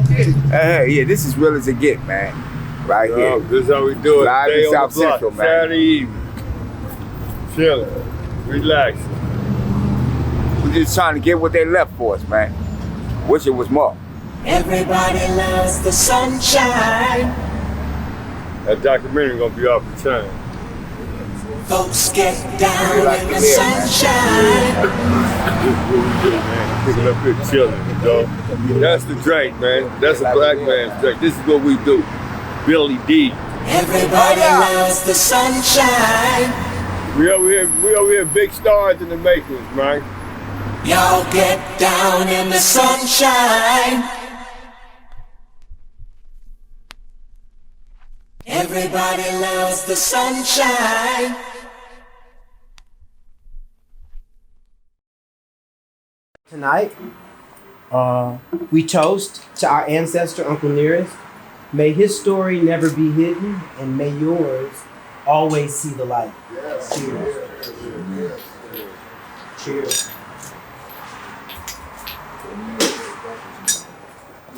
Hey, yeah, this is real as it get, man. Right here. This is how we do it. Live Stay in on South the block. Central, man. Saturday evening. Chilling. Relaxing. We're just trying to get what they left for us, man. Wish it was more. Everybody loves the sunshine. That documentary gonna be off the chain. Folks get down in the sunshine. This is what we do, man. Picking up here chilling, you know. That's the drink, man. That's a black man's drink. This is what we do. Billy D. Everybody loves the sunshine. We over here big stars in the makings, man. Y'all get down in the sunshine. Everybody loves the sunshine. Tonight, we toast to our ancestor, Uncle Nearest. May his story never be hidden, and may yours always see the light. Yes. Cheers. Yes. Cheers.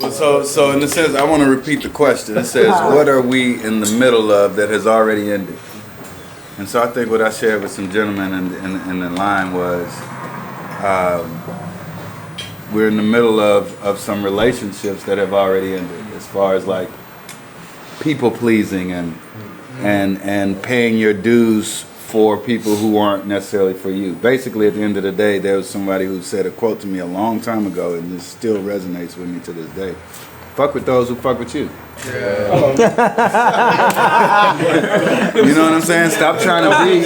Well, so in a sense, I want to repeat the question. It says, what are we in the middle of that has already ended? And so I think what I shared with some gentlemen in the line was, we're in the middle of some relationships that have already ended, as far as like people pleasing and paying your dues for people who aren't necessarily for you. Basically, at the end of the day, there was somebody who said a quote to me a long time ago, and this still resonates with me to this day. Fuck with those who fuck with you. Yeah. You know what I'm saying? Stop trying to be. We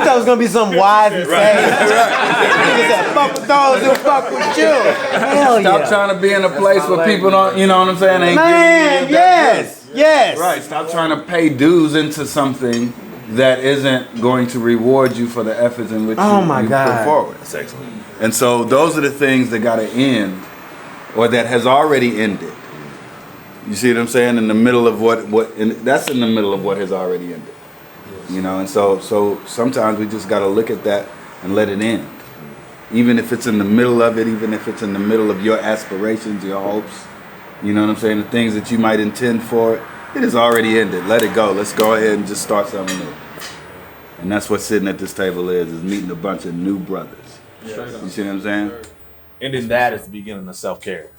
thought it was gonna be some wise and sage. Right. Fuck with those who fuck with you. Hell Stop yeah. trying to be in a place where people don't, you know what I'm saying? Ain't Man, giving you yes, yes. Right. Stop trying to pay dues into something that isn't going to reward you for the efforts in which you put forward. That's excellent. And so those are the things that got to end, or that has already ended. You see what I'm saying? In the middle of that's in the middle of what has already ended. Yes. You know, and so sometimes we just got to look at that and let it end. Even if it's in the middle of it, even if it's in the middle of your aspirations, your hopes, you know what I'm saying? The things that you might intend for it. It has already ended. Let it go. Let's go ahead and just start something new. And that's what sitting at this table is meeting a bunch of new brothers. Yes. You see what I'm saying? And then that is the beginning of self-care.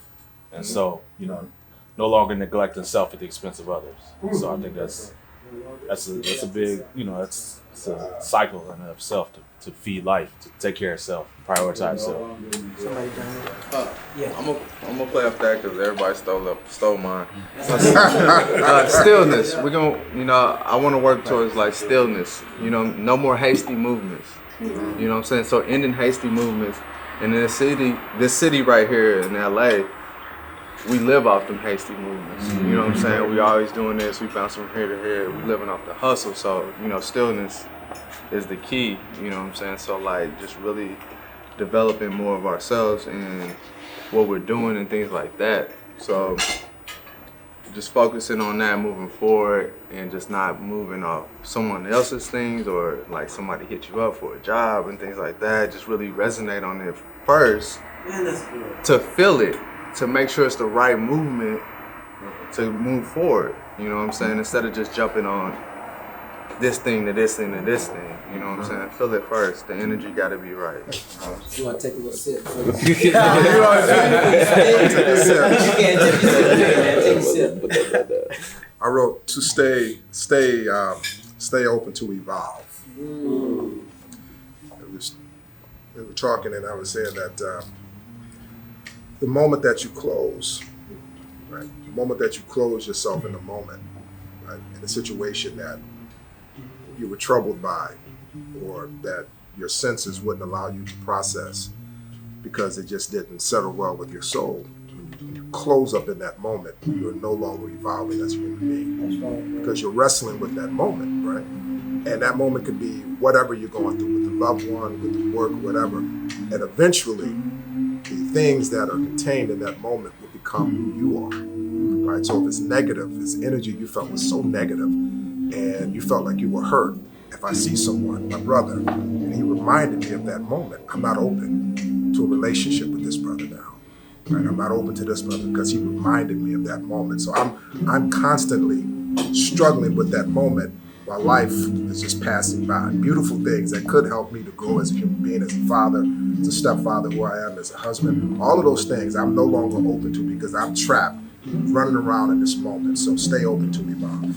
And so, you know, no longer neglecting self at the expense of others. So I think that's a big, you know, it's a cycle in of self to feed life, to take care of self, prioritize self. Somebody done it? Yeah. I'm gonna play up that because everybody stole mine. Stillness. We're gonna, you know, I want to work towards like stillness. You know, no more hasty movements. You know what I'm saying? So ending hasty movements. And in this city right here in LA, we live off them hasty movements. You know what I'm saying? We always doing this. We bounce from here to here. We living off the hustle. So, you know, stillness is the key. You know what I'm saying? So, like, just really developing more of ourselves and what we're doing and things like that. So, just focusing on that moving forward and just not moving off someone else's things or like somebody hit you up for a job and things like that. Just really resonate on it first. Man, that's good. To feel it. To make sure it's the right movement to move forward, you know what I'm saying? Instead of just jumping on this thing to this thing to this thing, you know what I'm saying? Feel it first. The energy got to be right. You want to take a little sip? You Take a sip. I wrote to stay open to evolve. We were talking and I was saying that the moment that you close, right? The moment that you close yourself in the moment, right? In a situation that you were troubled by, or that your senses wouldn't allow you to process because it just didn't settle well with your soul. When you close up in that moment, you're no longer evolving as a human being because you're wrestling with that moment, right? And that moment could be whatever you're going through with the loved one, with the work, whatever. And eventually, the things that are contained in that moment will become who you are, right? So if it's negative, if it's energy you felt was so negative and you felt like you were hurt, if I see someone, my brother, and he reminded me of that moment, I'm not open to a relationship with this brother now. Right? I'm not open to this brother because he reminded me of that moment. So I'm constantly struggling with that moment while life is just passing by. Beautiful things that could help me to grow as a human being, as a father, as a stepfather, who I am, as a husband. All of those things I'm no longer open to because I'm trapped running around in this moment. So stay open to me, Bob.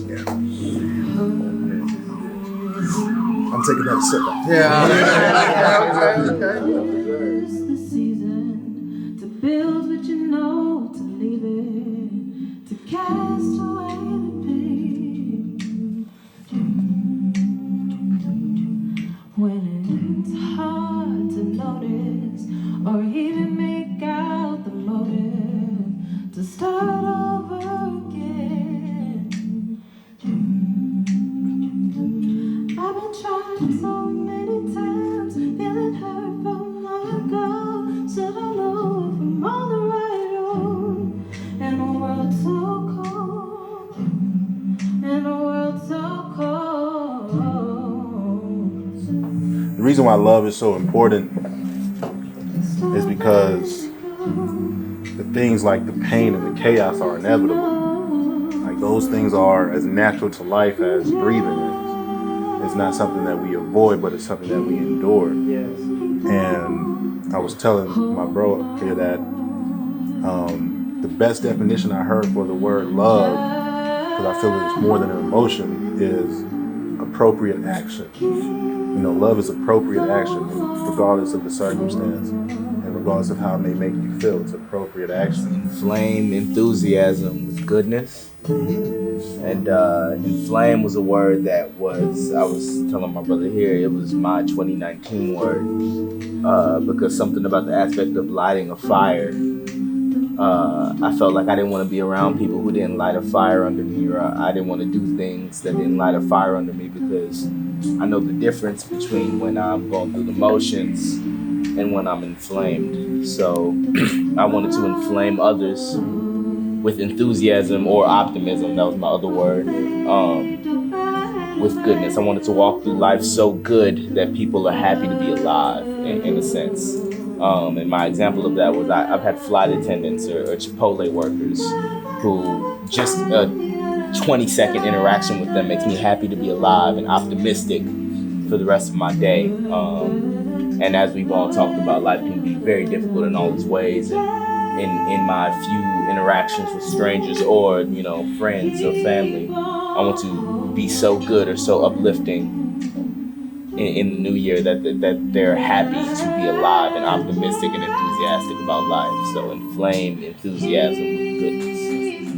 Yeah. I'm taking another sip. It's the season to build what you know, to leave it, to cast away the pain. When it's hard to notice or even make out the motive to start over again. I've been trying so many times, feeling hurt from long ago. Should I know if I'm on the right road? In a world so cold, in a world so cold. The reason why love is so important is because the things like the pain and the chaos are inevitable. Like those things are as natural to life as breathing is. It's not something that we avoid, but it's something that we endure. Yes. And I was telling my bro here that the best definition I heard for the word love, because I feel that it's more than an emotion, is appropriate action. You know, love is appropriate action, regardless of the circumstance and regardless of how it may make you feel. It's appropriate action. Inflame enthusiasm with goodness. And inflame was a word that I was telling my brother here, it was my 2019 word. Because something about the aspect of lighting a fire, I felt like I didn't want to be around people who didn't light a fire under me, or I didn't want to do things that didn't light a fire under me, because I know the difference between when I'm going through the motions and when I'm inflamed. So I wanted to inflame others with enthusiasm or optimism. That was my other word. With goodness. I wanted to walk through life so good that people are happy to be alive, in a sense. And my example of that was I've had flight attendants or Chipotle workers who just a 20-second interaction with them makes me happy to be alive and optimistic for the rest of my day. And as we've all talked about, life can be very difficult in all its ways. And in my few interactions with strangers or, friends or family, I want to be so good or so uplifting in the new year that they're happy to be alive and optimistic and enthusiastic about life. So inflame enthusiasm with goodness.